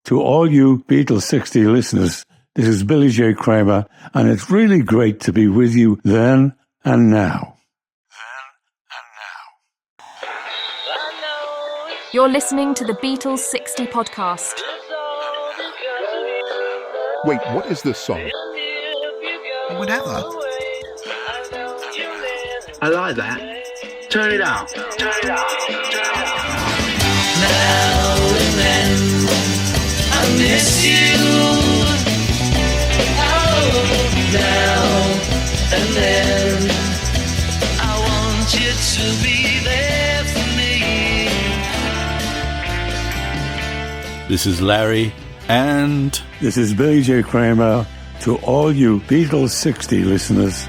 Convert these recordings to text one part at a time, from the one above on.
To all you Beatles60 listeners, this is Billy J Kramer, and it's really great to be with you then and now. You're listening to the Beatles60 podcast. Wait, what is this song? Whatever. I like that. Turn it up. Turn it up. Turn it up. Now and then I miss you. Oh, now and then I want you to be there for me. This is Larry, and this is Billy J Kramer. To all you Beatles60 listeners,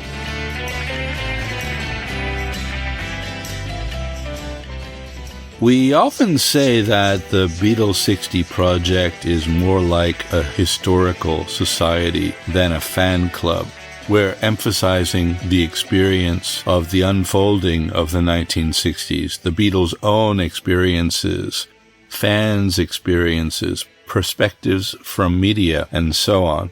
we often say that the Beatles60 Project is more like a historical society than a fan club. We're emphasizing the experience of the unfolding of the 1960s, the Beatles' own experiences, fans' experiences, perspectives from media, and so on.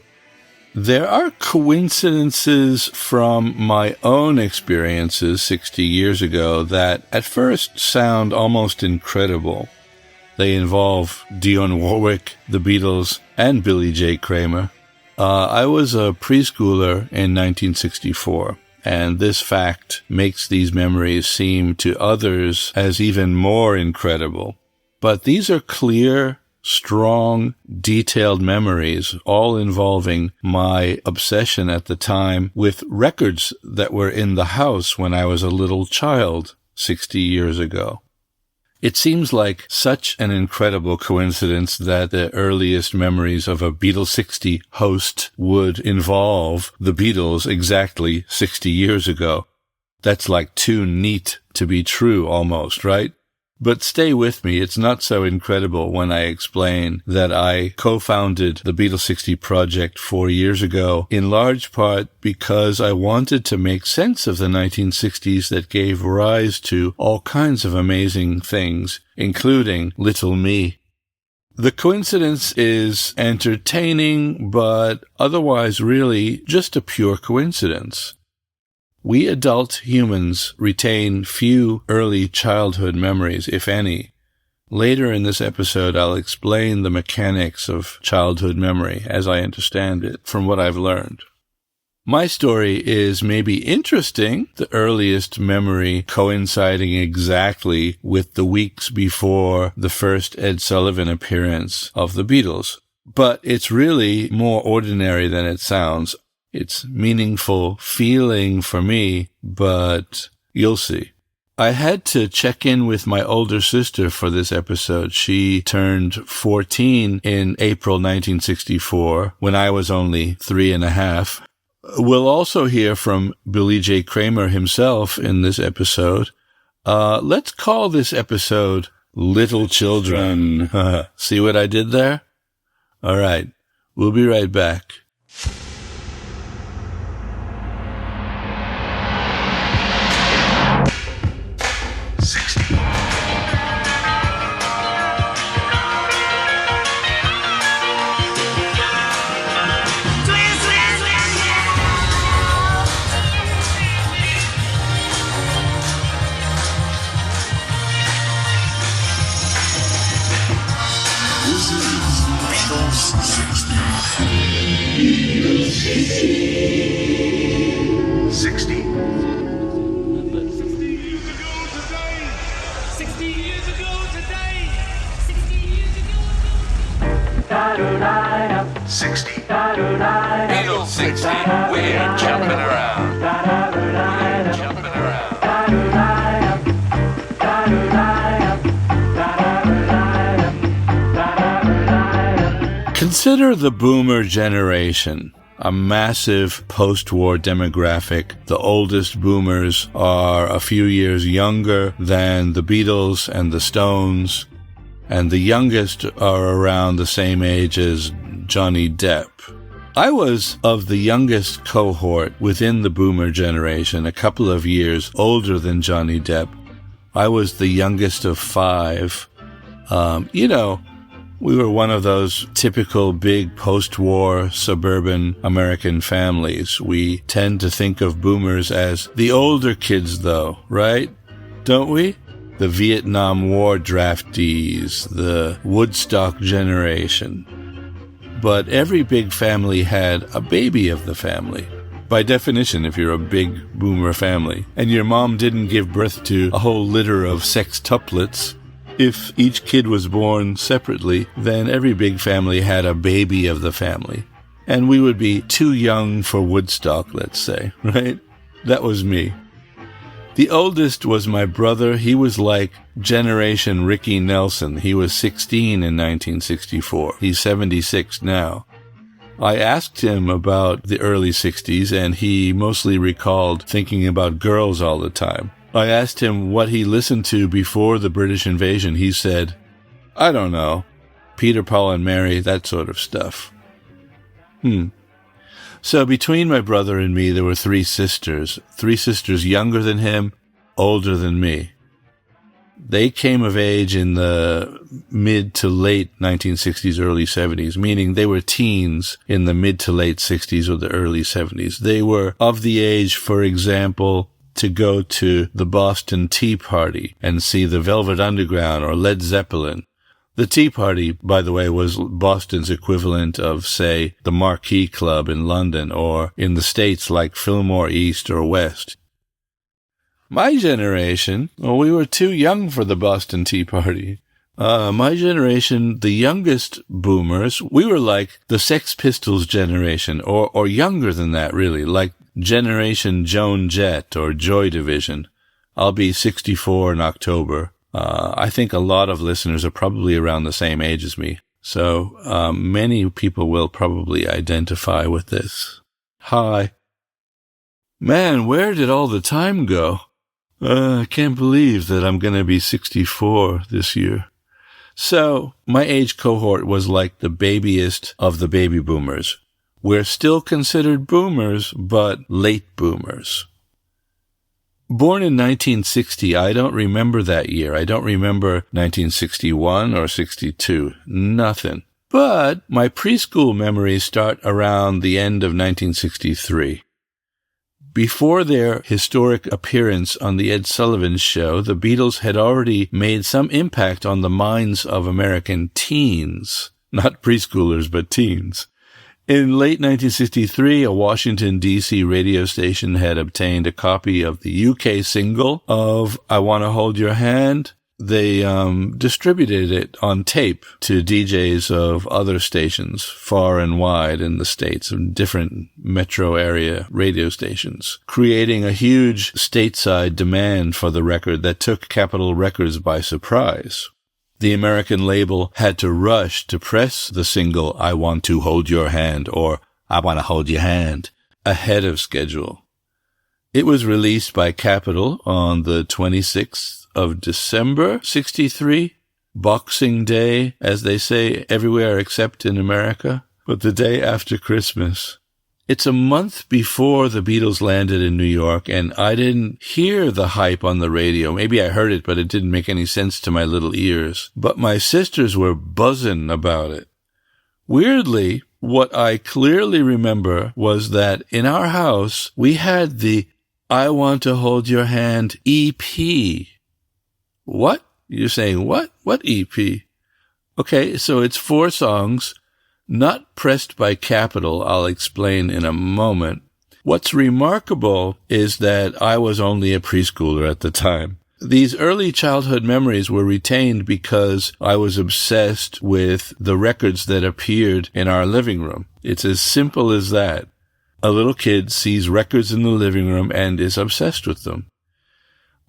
There are coincidences from my own experiences 60 years ago that at first sound almost incredible. They involve Dionne Warwick, the Beatles, and Billy J Kramer. I was a preschooler in 1964, and this fact makes these memories seem to others as even more incredible. But these are clear, strong, detailed memories, all involving my obsession at the time with records that were in the house when I was a little child 60 years ago. It seems like such an incredible coincidence that the earliest memories of a Beatles60 host would involve the Beatles exactly 60 years ago. That's like too neat to be true almost, right? But stay with me, it's not so incredible when I explain that I co-founded the Beatles60 Project 4 years ago, in large part because I wanted to make sense of the 1960s that gave rise to all kinds of amazing things, including Little Me. The coincidence is entertaining, but otherwise really just a pure coincidence. We adult humans retain few early childhood memories, if any. Later in this episode, I'll explain the mechanics of childhood memory as I understand it from what I've learned. My story is maybe interesting, the earliest memory coinciding exactly with the weeks before the first Ed Sullivan appearance of the Beatles. But it's really more ordinary than it sounds. It's meaningful feeling for me, but you'll see. I had to check in with my older sister for this episode. She turned 14 in April 1964, when I was only 3.5. We'll also hear from Billy J Kramer himself in this episode. Let's call this episode Little Children. See what I did there? All right. We'll be right back. Beatles60, we're jumping around. We're jumping around. Consider the boomer generation, a massive post-war demographic. The oldest boomers are a few years younger than the Beatles and the Stones, and the youngest are around the same age as Johnny Depp. I was of the youngest cohort within the boomer generation, a couple of years older than Johnny Depp. I was the youngest of 5. We were one of those typical big post-war suburban American families. We tend to think of boomers as the older kids, though, right? Don't we? The Vietnam War draftees, the Woodstock generation. But every big family had a baby of the family. By definition, if you're a big boomer family, and your mom didn't give birth to a whole litter of sextuplets, if each kid was born separately, then every big family had a baby of the family. And we would be too young for Woodstock, let's say, right? That was me. The oldest was my brother. He was like Generation Ricky Nelson. He was 16 in 1964. He's 76 now. I asked him about the early 60s, and he mostly recalled thinking about girls all the time. I asked him what he listened to before the British invasion. He said, I don't know. Peter, Paul, and Mary, that sort of stuff. So between my brother and me, there were three sisters younger than him, older than me. They came of age in the mid to late 1960s, early 70s, meaning they were teens in the mid to late 60s or the early 70s. They were of the age, for example, to go to the Boston Tea Party and see the Velvet Underground or Led Zeppelin. The Tea Party, by the way, was Boston's equivalent of, say, the Marquee Club in London, or in the States like Fillmore East or West. My generation, we were too young for the Boston Tea Party. My generation, the youngest boomers, we were like the Sex Pistols generation, or younger than that, really, like Generation Joan Jett or Joy Division. I'll be 64 in October. I think a lot of listeners are probably around the same age as me, so many people will probably identify with this. Hi. Man, where did all the time go? I can't believe that I'm going to be 64 this year. So, my age cohort was like the babiest of the baby boomers. We're still considered boomers, but late boomers. Born in 1960, I don't remember that year. I don't remember 1961 or 62. Nothing. But my preschool memories start around the end of 1963. Before their historic appearance on the Ed Sullivan Show, the Beatles had already made some impact on the minds of American teens. Not preschoolers, but teens. In late 1963, a Washington, D.C. radio station had obtained a copy of the UK single of I Wanna Hold Your Hand. They distributed it on tape to DJs of other stations far and wide in the States, of different metro area radio stations, creating a huge stateside demand for the record that took Capitol Records by surprise. The American label had to rush to press the single I Want to Hold Your Hand or I Want to Hold Your Hand ahead of schedule. It was released by Capitol on the 26th of December, 63, Boxing Day, as they say everywhere except in America, but the day after Christmas. It's a month before the Beatles landed in New York, and I didn't hear the hype on the radio. Maybe I heard it, but it didn't make any sense to my little ears. But my sisters were buzzing about it. Weirdly, what I clearly remember was that in our house, we had the I Want to Hold Your Hand EP. What? You're saying what? What EP? Okay, so it's 4 songs. Not pressed by Capitol, I'll explain in a moment. What's remarkable is that I was only a preschooler at the time. These early childhood memories were retained because I was obsessed with the records that appeared in our living room. It's as simple as that. A little kid sees records in the living room and is obsessed with them.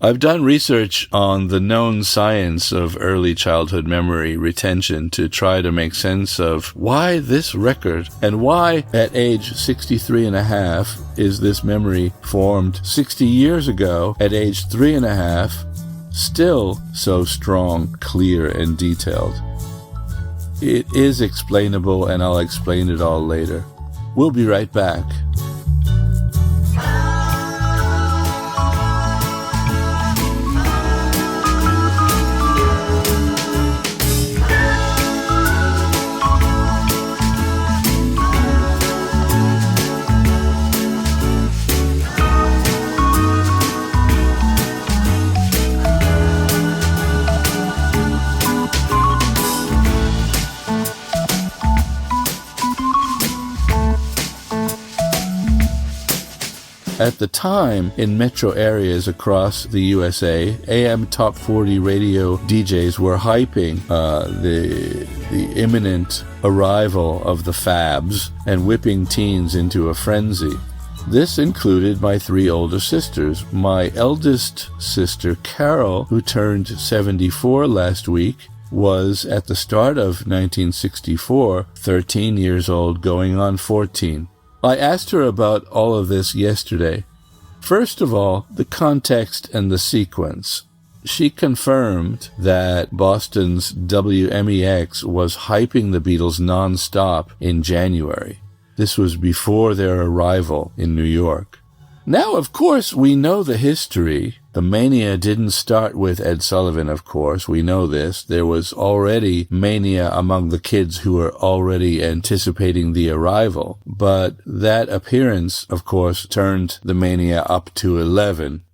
I've done research on the known science of early childhood memory retention to try to make sense of why this record and why at age 63 and a half is this memory formed 60 years ago at age 3 and a half still so strong, clear, and detailed. It is explainable, and I'll explain it all later. We'll be right back. At the time, in metro areas across the USA, AM Top 40 radio DJs were hyping the imminent arrival of the Fabs and whipping teens into a frenzy. This included my 3 older sisters. My eldest sister, Carol, who turned 74 last week, was at the start of 1964, 13 years old, going on 14. I asked her about all of this yesterday. First of all, the context and the sequence. She confirmed that Boston's WMEX was hyping the Beatles non-stop in January. This was before their arrival in New York. Now, of course, we know the history. The mania didn't start with Ed Sullivan, of course. We know this. There was already mania among the kids who were already anticipating the arrival. But that appearance, of course, turned the mania up to 11.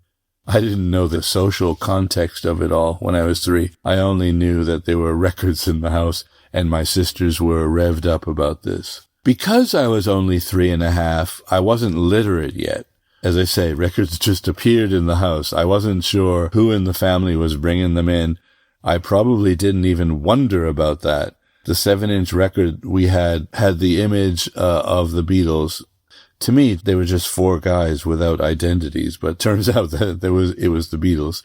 I didn't know the social context of it all when I was 3. I only knew that there were records in the house, and my sisters were revved up about this. Because I was only 3.5, I wasn't literate yet. As I say, records just appeared in the house. I wasn't sure who in the family was bringing them in. I probably didn't even wonder about that. The 7-inch record we had the image of the Beatles. To me, they were just 4 guys without identities, but it turns out that it was the Beatles.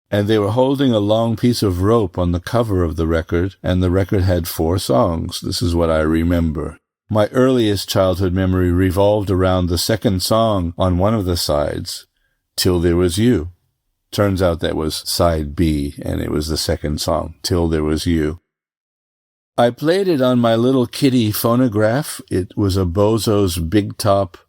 And they were holding a long piece of rope on the cover of the record, and the record had 4 songs. This is what I remember. My earliest childhood memory revolved around the second song on one of the sides, Till There Was You. Turns out that was side B, and it was the second song, Till There Was You. I played it on my little kitty phonograph. It was a Bozo's big top,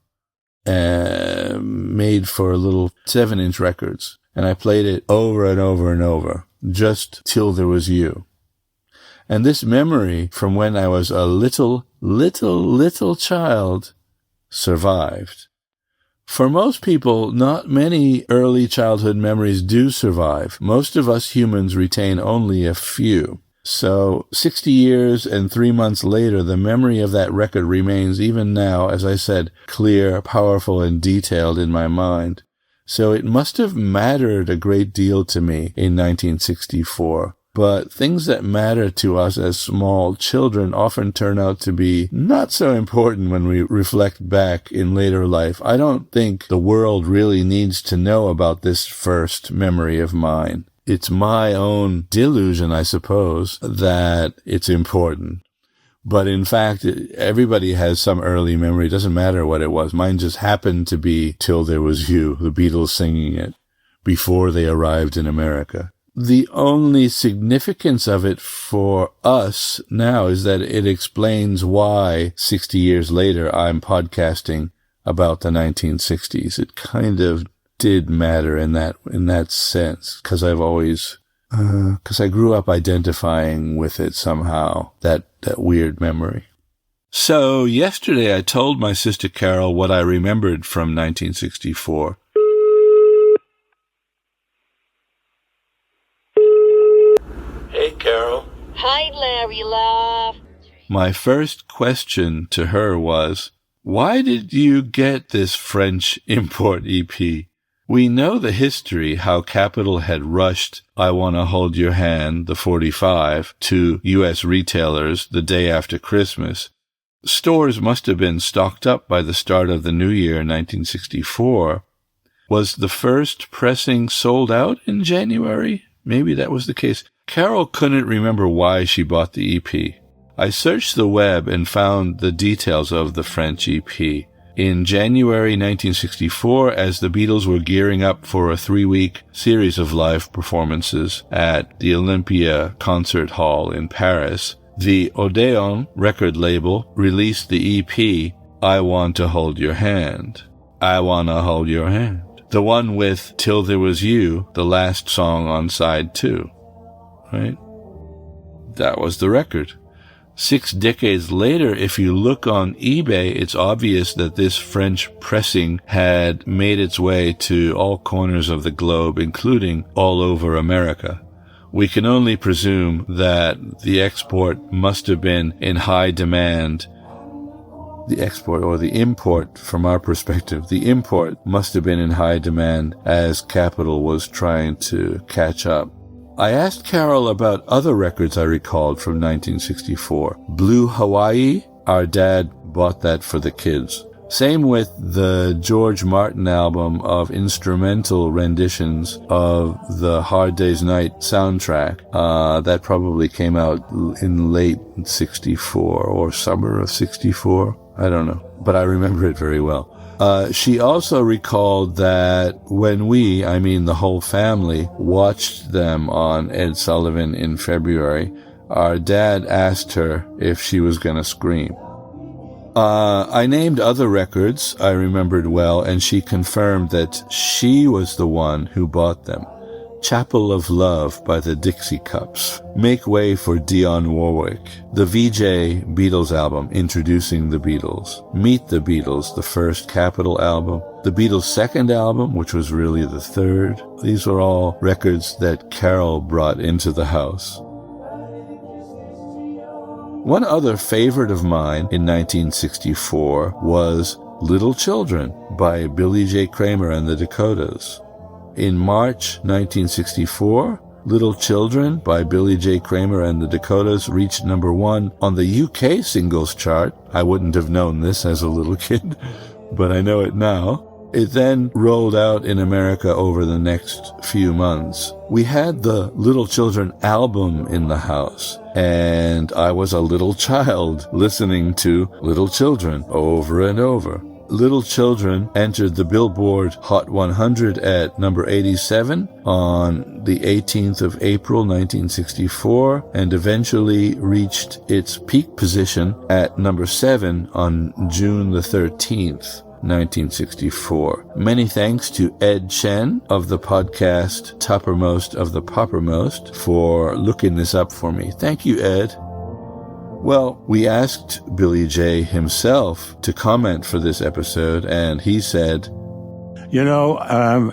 made for little 7-inch records. And I played it over and over and over, just Till There Was You. And this memory from when I was a little child survived. For most people, not many early childhood memories do survive. Most of us humans retain only a few. So 60 years and 3 months later, the memory of that record remains even now, as I said, clear, powerful, and detailed in my mind. So it must have mattered a great deal to me in 1964. But things that matter to us as small children often turn out to be not so important when we reflect back in later life. I don't think the world really needs to know about this first memory of mine. It's my own delusion, I suppose, that it's important. But in fact, everybody has some early memory. It doesn't matter what it was. Mine just happened to be Till There Was You, the Beatles singing it before they arrived in America. The only significance of it for us now is that it explains why 60 years later I'm podcasting about the 1960s. It kind of did matter in that sense, because I've always, because I grew up identifying with it somehow, that weird memory. So yesterday I told my sister Carol what I remembered from 1964. Hey, Carol. Hi, Larry, love. My first question to her was, why did you get this French import EP? We know the history, how Capitol had rushed I Wanna Hold Your Hand, the 45, to U.S. retailers the day after Christmas. Stores must have been stocked up by the start of the new year, 1964. Was the first pressing sold out in January? Maybe that was the case. Carol couldn't remember why she bought the EP. I searched the web and found the details of the French EP. In January 1964, as the Beatles were gearing up for a 3-week series of live performances at the Olympia Concert Hall in Paris, the Odeon record label released the EP, I Want to Hold Your Hand. I Wanna Hold Your Hand. The one with Till There Was You, the last song on side 2. Right? That was the record. 6 decades later, if you look on eBay, it's obvious that this French pressing had made its way to all corners of the globe, including all over America. We can only presume that the export must have been in high demand the export or the import, from our perspective, the import must have been in high demand as Capitol was trying to catch up. I asked Carol about other records I recalled from 1964. Blue Hawaii, our dad bought that for the kids. Same with the George Martin album of instrumental renditions of the Hard Day's Night soundtrack. That probably came out in late 64 or summer of 64. I don't know, but I remember it very well. She also recalled that when we, I mean the whole family, watched them on Ed Sullivan in February, our dad asked her if she was going to scream. I named other records I remembered well, and she confirmed that she was the one who bought them. Chapel of Love by the Dixie Cups, Make Way for Dionne Warwick, the VJ Beatles album introducing the Beatles, Meet the Beatles, the first Capitol album, the Beatles' second album, which was really the third. These were all records that Carol brought into the house. One other favorite of mine in 1964 was Little Children by Billy J Kramer and the Dakotas. In March 1964, Little Children by Billy J Kramer and the Dakotas reached number 1 on the UK singles chart. I wouldn't have known this as a little kid, but I know it now. It then rolled out in America over the next few months. We had the Little Children album in the house, and I was a little child listening to Little Children over and over. Little Children entered the Billboard Hot 100 at number 87 on the 18th of April 1964 and eventually reached its peak position at number 7 on June the 13th. 1964. Many thanks to Ed Chen of the podcast Toppermost of the Poppermost for looking this up for me. Thank you, Ed. Well, we asked Billy J himself to comment for this episode, and he said, You know,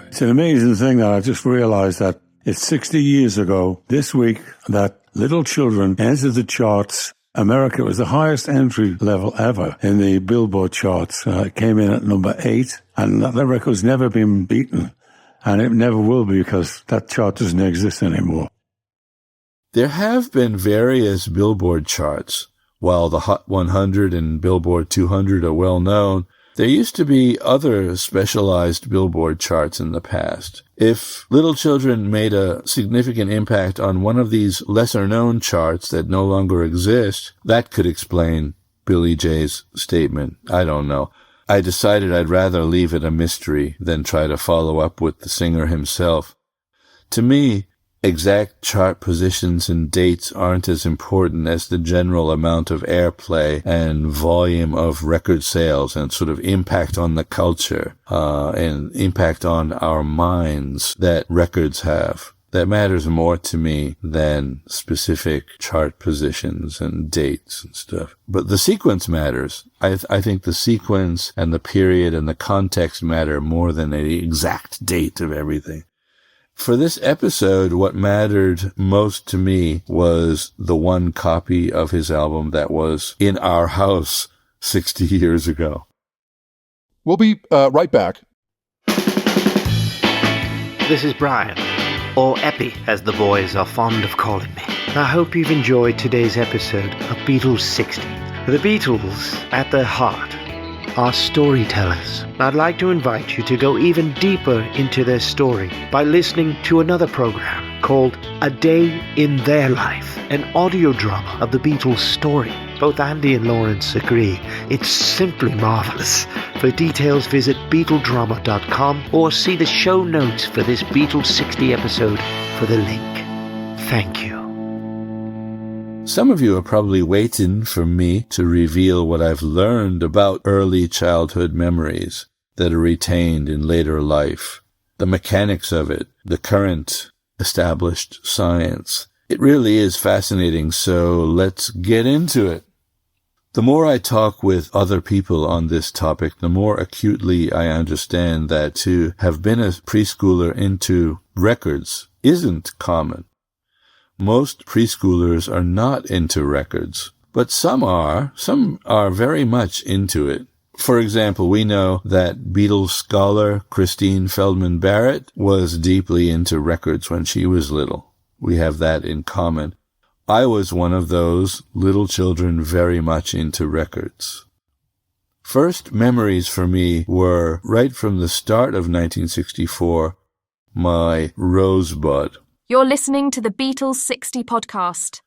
it's an amazing thing that I just realized that it's 60 years ago this week that Little Children entered the charts. America was the highest entry level ever in the Billboard charts. It came in at number 8, and that record's never been beaten, and it never will be because that chart doesn't exist anymore. There have been various Billboard charts. While the Hot 100 and Billboard 200 are well known, there used to be other specialized Billboard charts in the past. If Little Children made a significant impact on one of these lesser-known charts that no longer exist, that could explain Billy J's statement. I don't know. I decided I'd rather leave it a mystery than try to follow up with the singer himself. To me, exact chart positions and dates aren't as important as the general amount of airplay and volume of record sales and sort of impact on the culture and impact on our minds that records have. That matters more to me than specific chart positions and dates and stuff. But the sequence matters. I think the sequence and the period and the context matter more than the exact date of everything. For this episode, what mattered most to me was the one copy of his album that was in our house 60 years ago. We'll be right back. This is Brian, or Epi, as the boys are fond of calling me. I hope you've enjoyed today's episode of Beatles60. The Beatles, at their heart, are storytellers. I'd like to invite you to go even deeper into their story by listening to another program called A Day in Their Life, an audio drama of the Beatles' story. Both Andy and Lawrence agree. It's simply marvelous. For details, visit BeatleDrama.com or see the show notes for this Beatles60 episode for the link. Thank you. Some of you are probably waiting for me to reveal what I've learned about early childhood memories that are retained in later life, the mechanics of it, the current established science. It really is fascinating, so let's get into it. The more I talk with other people on this topic, the more acutely I understand that to have been a preschooler into records isn't common. Most preschoolers are not into records. But some are very much into it. For example, we know that Beatles scholar Christine Feldman Barrett was deeply into records when she was little. We have that in common. I was one of those little children very much into records. First memories for me were, right from the start of 1964, my Rosebud. You're listening to the Beatles60 Podcast.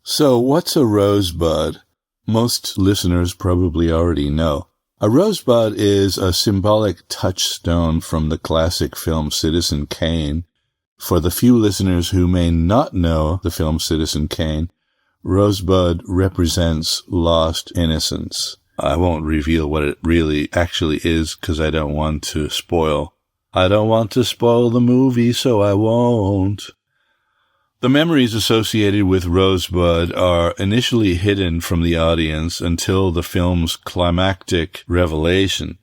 So what's a rosebud? Most listeners probably already know. A rosebud is a symbolic touchstone from the classic film Citizen Kane. For the few listeners who may not know the film Citizen Kane, rosebud represents lost innocence. I won't reveal what it really actually is because I don't want to spoil. I don't want to spoil the movie, so I won't. The memories associated with Rosebud are initially hidden from the audience until the film's climactic revelation.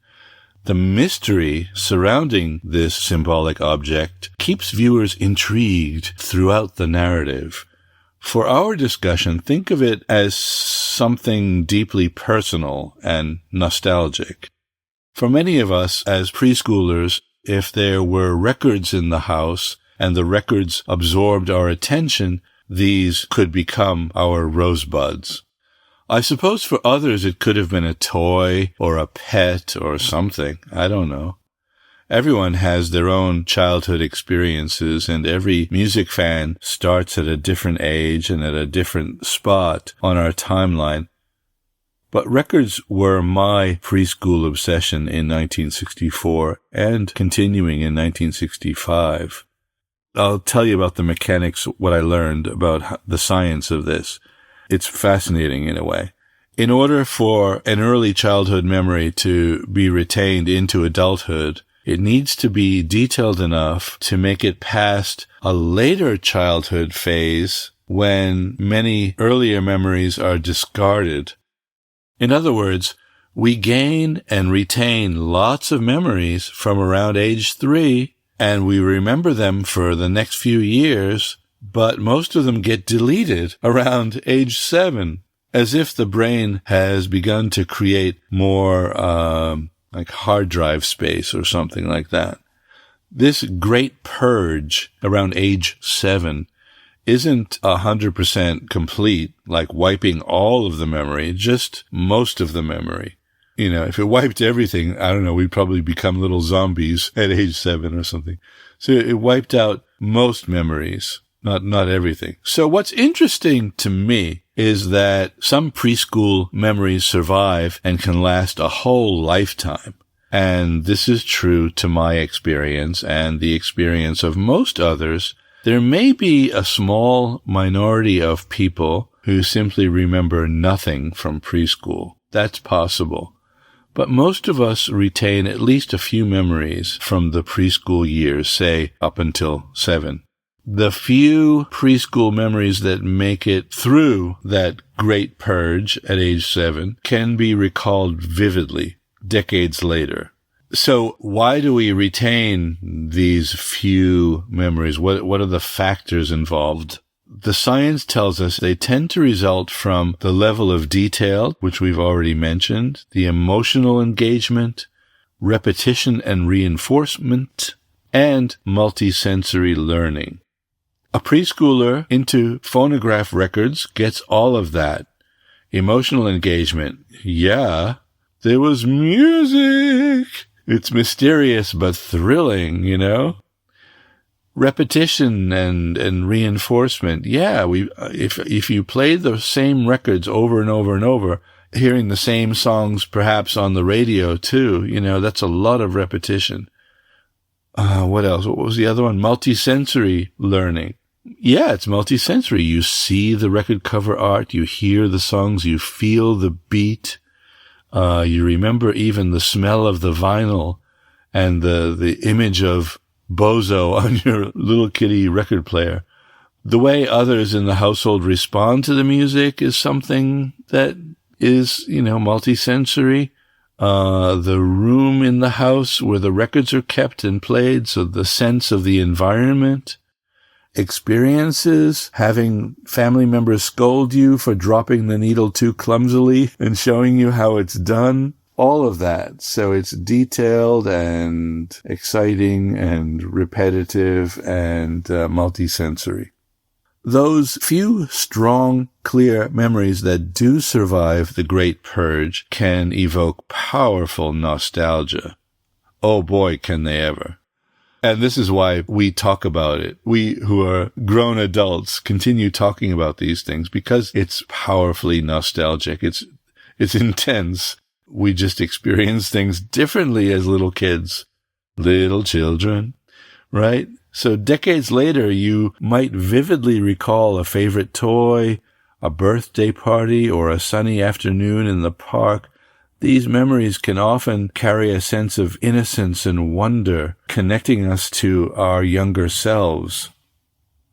The mystery surrounding this symbolic object keeps viewers intrigued throughout the narrative. For our discussion, think of it as something deeply personal and nostalgic. For many of us as preschoolers, if there were records in the house and the records absorbed our attention, these could become our rosebuds. I suppose for others it could have been a toy or a pet or something. I don't know. Everyone has their own childhood experiences, and every music fan starts at a different age and at a different spot on our timeline. But records were my preschool obsession in 1964 and continuing in 1965. I'll tell you about the mechanics, what I learned about the science of this. It's fascinating in a way. In order for an early childhood memory to be retained into adulthood, it needs to be detailed enough to make it past a later childhood phase when many earlier memories are discarded. In other words, we gain and retain lots of memories from around age 3, and we remember them for the next few years, but most of them get deleted around age 7, as if the brain has begun to create more like hard drive space or something like that. This great purge around age 7 isn't 100% complete, like wiping all of the memory, just most of the memory. You know, if it wiped everything, I don't know, we'd probably become little zombies at age 7 or something. So it wiped out most memories, not everything. So what's interesting to me is that some preschool memories survive and can last a whole lifetime. And this is true to my experience and the experience of most others. There may be a small minority of people who simply remember nothing from preschool. That's possible. But most of us retain at least a few memories from the preschool years, say up until 7. The few preschool memories that make it through that great purge at age 7 can be recalled vividly decades later. So why do we retain these few memories? What are the factors involved? The science tells us they tend to result from the level of detail, which we've already mentioned, the emotional engagement, repetition and reinforcement, and multisensory learning. A preschooler into phonograph records gets all of that. Emotional engagement. Yeah, there was music. It's mysterious but thrilling, you know? Repetition and reinforcement. Yeah, if you play the same records over and over and over, hearing the same songs perhaps on the radio too, you know, that's a lot of repetition. What else? What was the other one? Multisensory learning. Yeah, it's multisensory. You see the record cover art, you hear the songs, you feel the beat, you remember even the smell of the vinyl and the image of Bozo on your little kitty record player. The way others in the household respond to the music is something that is, you know, multisensory. The room in the house where the records are kept and played, so the sense of the environment. experiences, having family members scold you for dropping the needle too clumsily and showing you how it's done. All of that. So it's detailed and exciting and repetitive and multisensory. Those few strong, clear memories that do survive the Great Purge can evoke powerful nostalgia. Oh boy, can they ever. And this is why we talk about it. We who are grown adults continue talking about these things because it's powerfully nostalgic. It's intense. We just experience things differently as little kids, little children, right? So decades later, you might vividly recall a favorite toy, a birthday party, or a sunny afternoon in the park. These memories can often carry a sense of innocence and wonder, connecting us to our younger selves.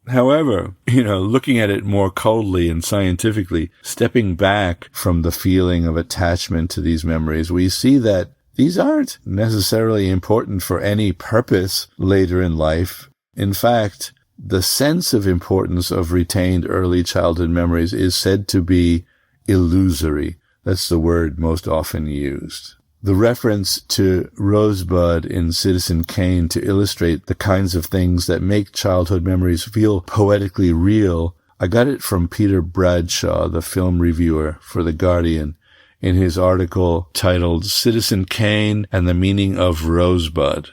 However, looking at it more coldly and scientifically, stepping back from the feeling of attachment to these memories, we see that these aren't necessarily important for any purpose later in life. In fact, the sense of importance of retained early childhood memories is said to be illusory. That's the word most often used. The reference to Rosebud in Citizen Kane to illustrate the kinds of things that make childhood memories feel poetically real, I got it from Peter Bradshaw, the film reviewer for The Guardian, in his article titled Citizen Kane and the Meaning of Rosebud,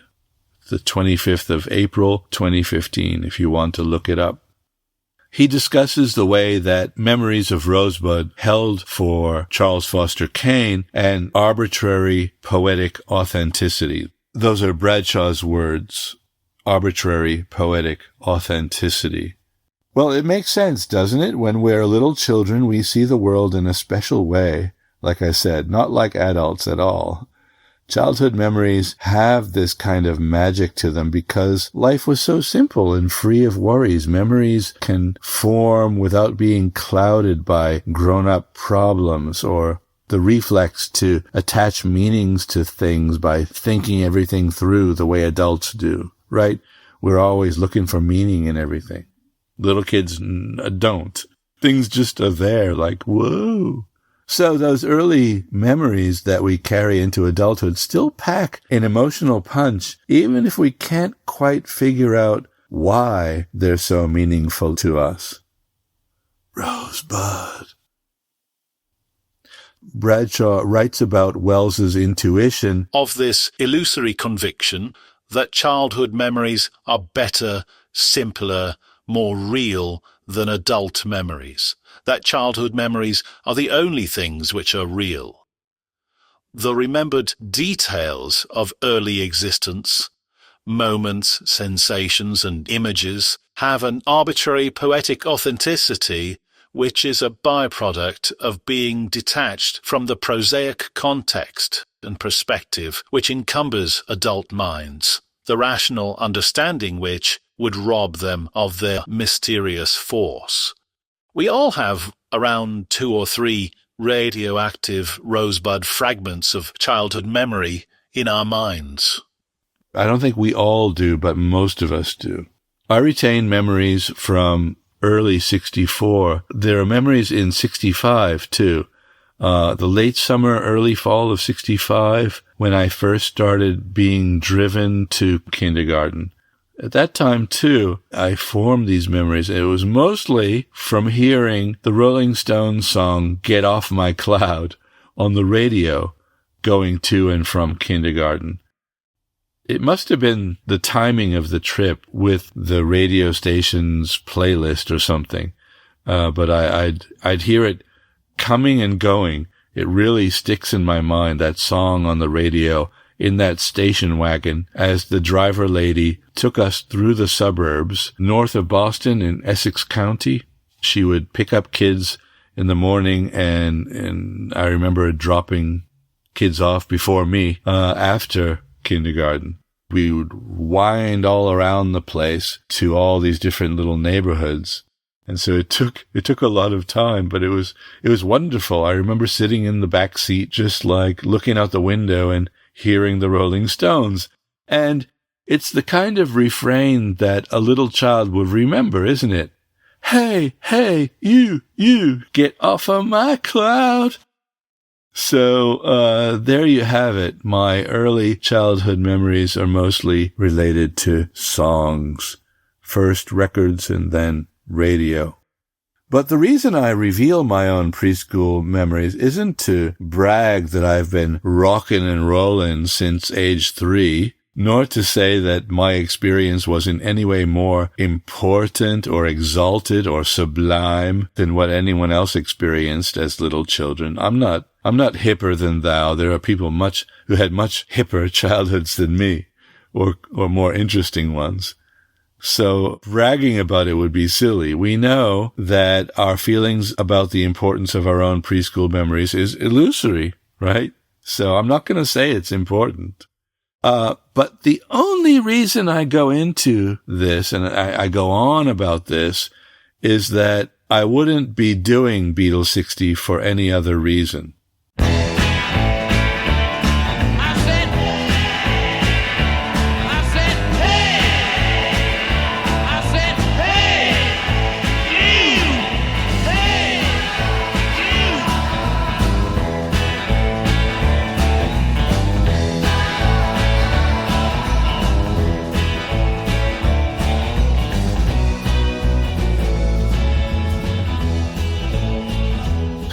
the 25th of April, 2015, if you want to look it up. He discusses the way that memories of Rosebud held for Charles Foster Kane an arbitrary poetic authenticity. Those are Bradshaw's words, arbitrary poetic authenticity. Well, it makes sense, doesn't it? When we're little children, we see the world in a special way. Like I said, not like adults at all. Childhood memories have this kind of magic to them because life was so simple and free of worries. Memories can form without being clouded by grown-up problems or the reflex to attach meanings to things by thinking everything through the way adults do, right? We're always looking for meaning in everything. Little kids don't. Things just are there, like, whoa. So those early memories that we carry into adulthood still pack an emotional punch, even if we can't quite figure out why they're so meaningful to us. Rosebud. Bradshaw writes about Wells's intuition of this illusory conviction that childhood memories are better, simpler, more real than adult memories. That childhood memories are the only things which are real. The remembered details of early existence, moments, sensations, and images have an arbitrary poetic authenticity which is a byproduct of being detached from the prosaic context and perspective which encumbers adult minds, the rational understanding which would rob them of their mysterious force. We all have around 2 or 3 radioactive rosebud fragments of childhood memory in our minds. I don't think we all do, but most of us do. I retain memories from early 64. There are memories in 65, too. The late summer, early fall of 65, when I first started being driven to kindergarten. At that time, too, I formed these memories. It was mostly from hearing the Rolling Stones song, Get Off My Cloud, on the radio going to and from kindergarten. It must have been the timing of the trip with the radio station's playlist or something. But I'd hear it coming and going. It really sticks in my mind, that song on the radio in that station wagon as the driver lady took us through the suburbs north of Boston in Essex County. She would pick up kids in the morning and I remember dropping kids off before me after kindergarten. We would wind all around the place to all these different little neighborhoods. And so it took a lot of time, but it was wonderful. I remember sitting in the back seat, just like looking out the window and hearing the Rolling Stones. And It's the kind of refrain that a little child would remember, isn't it? Hey, hey, you, get off of my cloud. So there you have it. My early childhood memories are mostly related to songs. First records and then radio. But the reason I reveal my own preschool memories isn't to brag that I've been rocking and rolling since age 3, nor to say that my experience was in any way more important or exalted or sublime than what anyone else experienced as little children. I'm not hipper than thou. There are people who had much hipper childhoods than me, or more interesting ones. So bragging about it would be silly. We know that our feelings about the importance of our own preschool memories is illusory, right? So I'm not going to say it's important. But the only reason I go into this and I go on about this is that I wouldn't be doing Beatles60 for any other reason.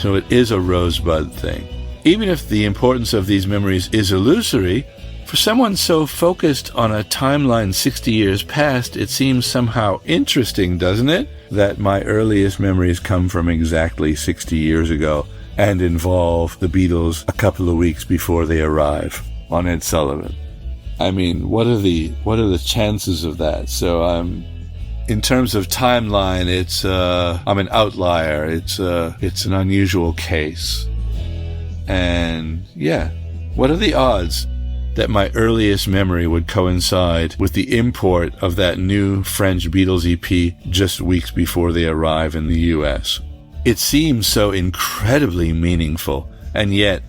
So it is a rosebud thing. Even if the importance of these memories is illusory, for someone so focused on a timeline 60 years past, it seems somehow interesting, doesn't it? That my earliest memories come from exactly 60 years ago and involve the Beatles a couple of weeks before they arrive on Ed Sullivan. I mean, what are the chances of that? So in terms of timeline, I'm an outlier. It's an unusual case. And yeah, what are the odds that my earliest memory would coincide with the import of that new French Beatles EP just weeks before they arrive in the US? It seems so incredibly meaningful, and yet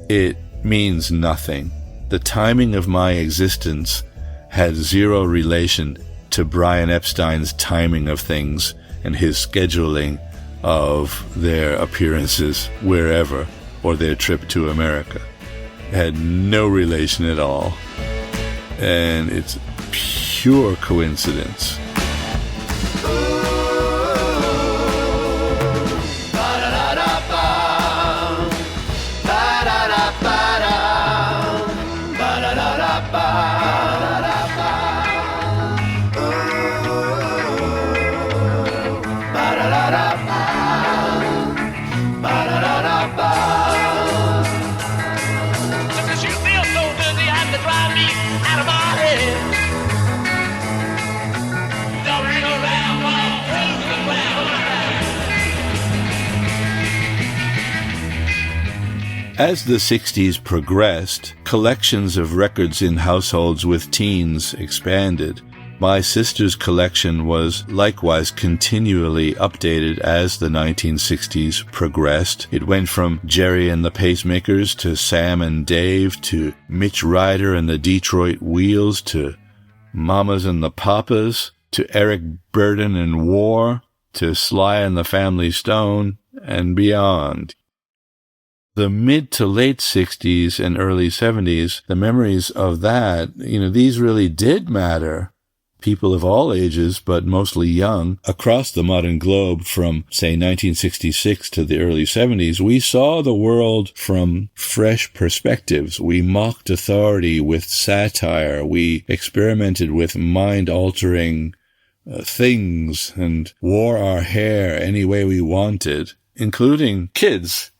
it means nothing. The timing of my existence had zero relation to Brian Epstein's timing of things and his scheduling of their appearances wherever or their trip to America. It had no relation at all. And it's pure coincidence. As the 60s progressed, collections of records in households with teens expanded. My sister's collection was likewise continually updated as the 1960s progressed. It went from Jerry and the Pacemakers to Sam and Dave to Mitch Ryder and the Detroit Wheels to Mamas and the Papas to Eric Burden and War to Sly and the Family Stone and beyond. The mid to late 60s and early 70s, the memories of that, these really did matter. People of all ages, but mostly young, across the modern globe from, say, 1966 to the early 70s, we saw the world from fresh perspectives. We mocked authority with satire. We experimented with mind-altering things and wore our hair any way we wanted, including kids.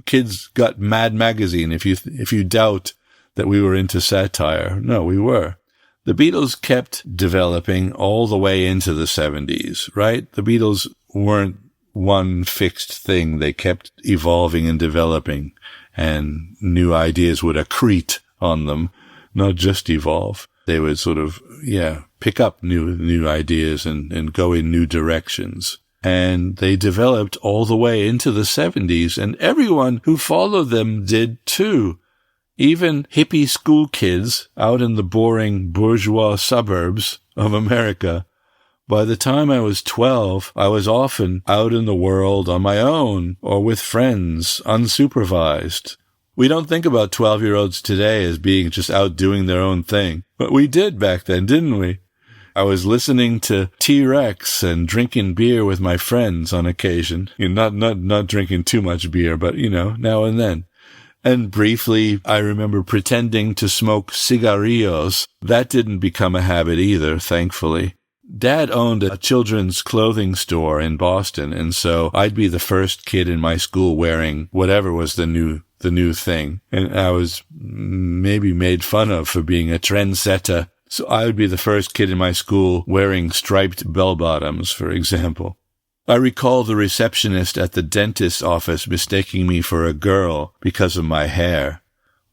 Kids got Mad Magazine if you doubt that we were into satire. No, we were. The Beatles kept developing all the way into the 70s, right? The Beatles weren't one fixed thing. They kept evolving and developing, and new ideas would accrete on them, not just evolve. They would sort of, pick up new ideas and go in new directions. And they developed all the way into the 70s, and everyone who followed them did too. Even hippie school kids out in the boring bourgeois suburbs of America. By the time I was 12, I was often out in the world on my own or with friends, unsupervised. We don't think about 12-year-olds today as being just out doing their own thing. But we did back then, didn't we? I was listening to T-Rex and drinking beer with my friends on occasion. Not drinking too much beer, but, now and then. And briefly, I remember pretending to smoke cigarillos. That didn't become a habit either, thankfully. Dad owned a children's clothing store in Boston, and so I'd be the first kid in my school wearing whatever was the new thing. And I was maybe made fun of for being a trendsetter. So I would be the first kid in my school wearing striped bell-bottoms, for example. I recall the receptionist at the dentist's office mistaking me for a girl because of my hair.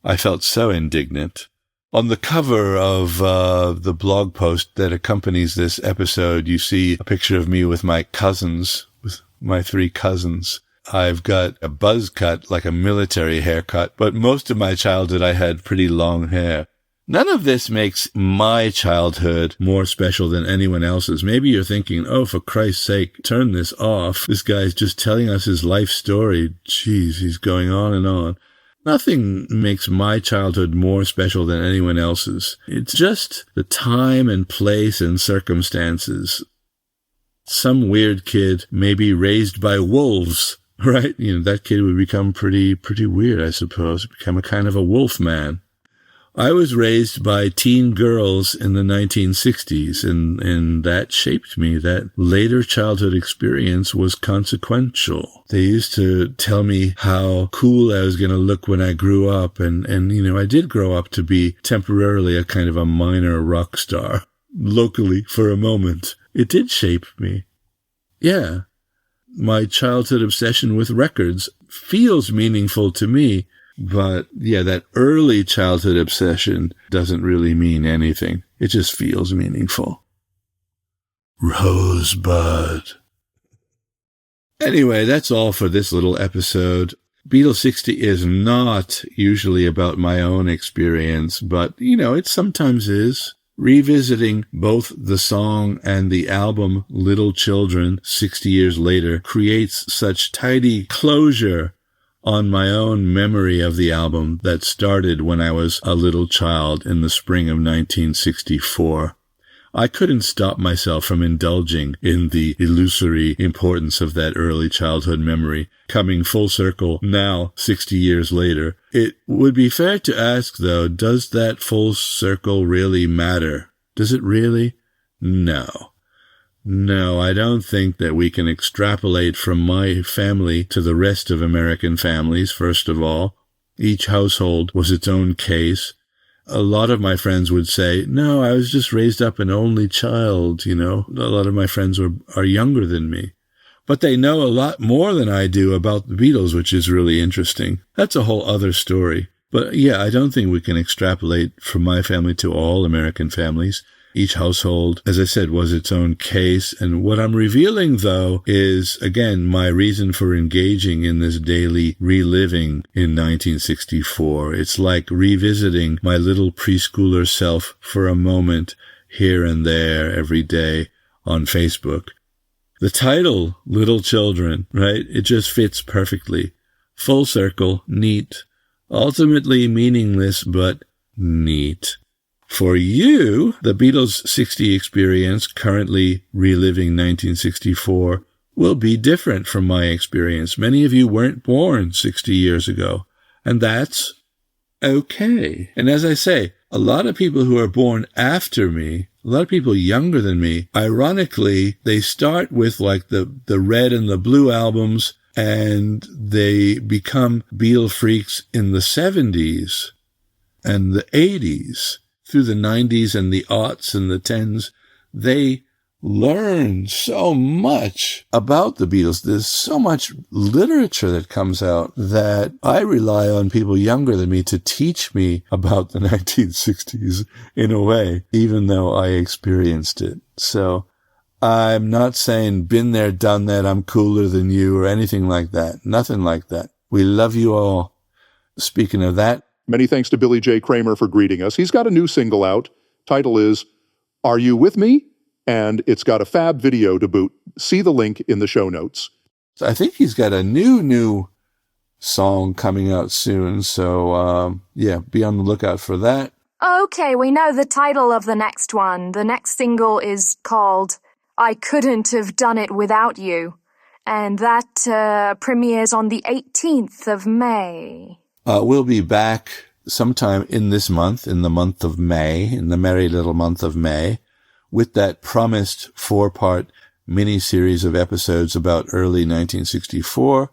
I felt so indignant. On the cover of the blog post that accompanies this episode, you see a picture of me with my cousins, with my 3 cousins. I've got a buzz cut, like a military haircut, but most of my childhood I had pretty long hair. None of this makes my childhood more special than anyone else's. Maybe you're thinking, oh, for Christ's sake, turn this off. This guy's just telling us his life story. Jeez, he's going on and on. Nothing makes my childhood more special than anyone else's. It's just the time and place and circumstances. Some weird kid may be raised by wolves, right? That kid would become pretty weird, I suppose. Become a kind of a wolf man. I was raised by teen girls in the 1960s, and that shaped me. That later childhood experience was consequential. They used to tell me how cool I was going to look when I grew up, and I did grow up to be temporarily a kind of a minor rock star. Locally, for a moment. It did shape me. Yeah. My childhood obsession with records feels meaningful to me. But, yeah, that early childhood obsession doesn't really mean anything. It just feels meaningful. Rosebud. Anyway, that's all for this little episode. Beatles60 is not usually about my own experience, but, it sometimes is. Revisiting both the song and the album Little Children 60 years later creates such tidy closure on my own memory of the album that started when I was a little child in the spring of 1964. I couldn't stop myself from indulging in the illusory importance of that early childhood memory, coming full circle now, 60 years later. It would be fair to ask, though, does that full circle really matter? Does it really? No. No, I don't think that we can extrapolate from my family to the rest of American families, first of all. Each household was its own case. A lot of my friends would say, no, I was just raised up an only child, A lot of my friends are younger than me. But they know a lot more than I do about the Beatles, which is really interesting. That's a whole other story. But yeah, I don't think we can extrapolate from my family to all American families. Each household, as I said, was its own case. And what I'm revealing, though, is, again, my reason for engaging in this daily reliving in 1964. It's like revisiting my little preschooler self for a moment here and there every day on Facebook. The title, Little Children, right? It just fits perfectly. Full circle, neat. Ultimately meaningless, but neat. For you, the Beatles60 experience, currently reliving 1964, will be different from my experience. Many of you weren't born 60 years ago, and that's okay. And as I say, a lot of people who are born after me, a lot of people younger than me, ironically, they start with like the red and the blue albums, and they become Beatle freaks in the 70s and the 80s. Through the 90s and the aughts and the 10s, they learn so much about the Beatles. There's so much literature that comes out that I rely on people younger than me to teach me about the 1960s in a way, even though I experienced it. So I'm not saying been there, done that, I'm cooler than you or anything like that. Nothing like that. We love you all. Speaking of that, Many thanks to Billy J Kramer for greeting us. He's got a new single out. Title is Are You With Me? And it's got a fab video to boot. See the link in the show notes. I think he's got a new song coming out soon. So, be on the lookout for that. Okay, we know the title of the next one. The next single is called I Couldn't Have Done It Without You. And that premieres on the 18th of May. We'll be back sometime in this month, in the month of May, in the merry little month of May, with that promised 4-part mini-series of episodes about early 1964.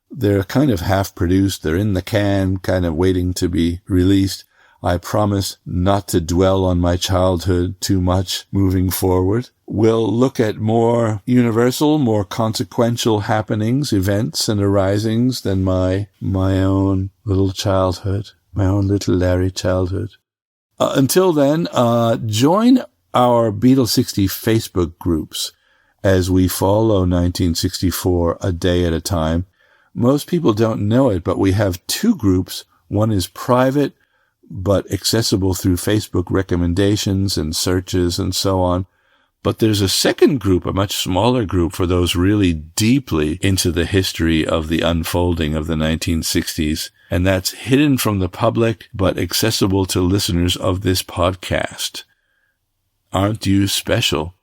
They're kind of half-produced. They're in the can, kind of waiting to be released. I promise not to dwell on my childhood too much moving forward. We'll look at more universal, more consequential happenings, events, and arisings than my own little childhood, my own little Larry childhood. Until then, join our Beatles60 Facebook groups as we follow 1964 a day at a time. Most people don't know it, but we have 2 groups. One is private, but accessible through Facebook recommendations and searches and so on. But there's a second group, a much smaller group for those really deeply into the history of the unfolding of the 1960s. And that's hidden from the public, but accessible to listeners of this podcast. Aren't you special?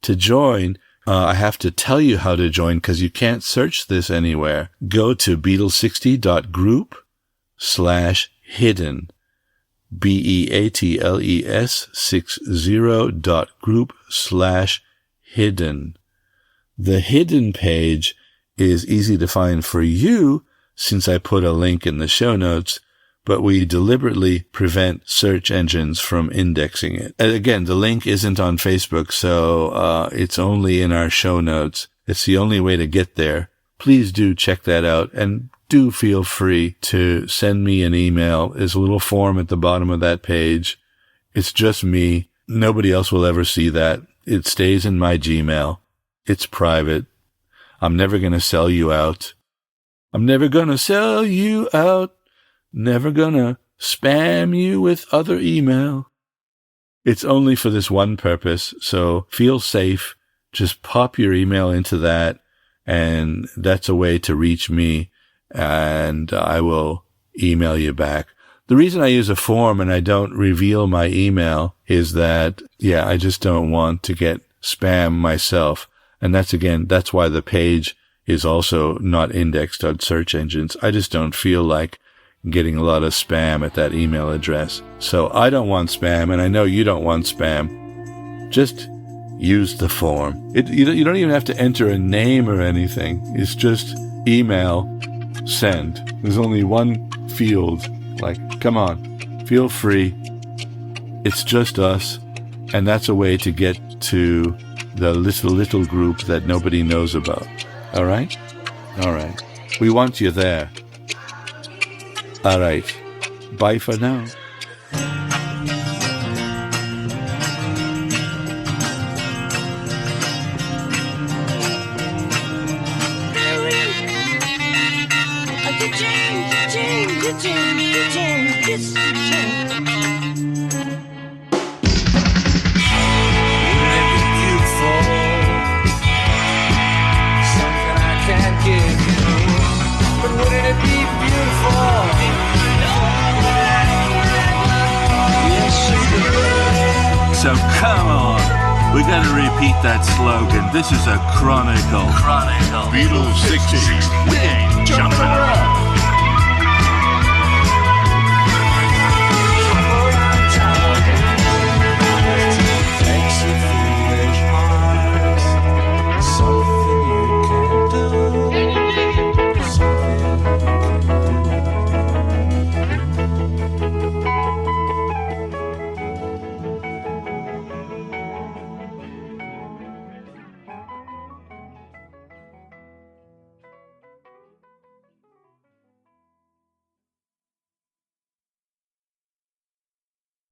To join, I have to tell you how to join because you can't search this anywhere. Go to Beatles60.group/hidden. BEATLES 60.group/hidden. The hidden page is easy to find for you since I put a link in the show notes, but we deliberately prevent search engines from indexing it. And again, the link isn't on Facebook, so it's only in our show notes. It's the only way to get there. Please do check that out, and do feel free to send me an email. There's a little form at the bottom of that page. It's just me. Nobody else will ever see that. It stays in my Gmail. It's private. I'm never going to sell you out. I'm never going to sell you out. Never going to spam you with other email. It's only for this one purpose, so feel safe. Just pop your email into that, and that's a way to reach me. And I will email you back. The reason I use a form and I don't reveal my email is that, I just don't want to get spam myself. And that's why the page is also not indexed on search engines. I just don't feel like getting a lot of spam at that email address. So I don't want spam, and I know you don't want spam. Just use the form. You don't even have to enter a name or anything. It's just email. Send. There's only one field. Come on, feel free. It's just us, and that's a way to get to the little group that nobody knows about. All right? We want you there. All right. Bye for now. So come on, we're going to repeat that slogan. This is a chronicle. Beatles60, we ain't jumping around.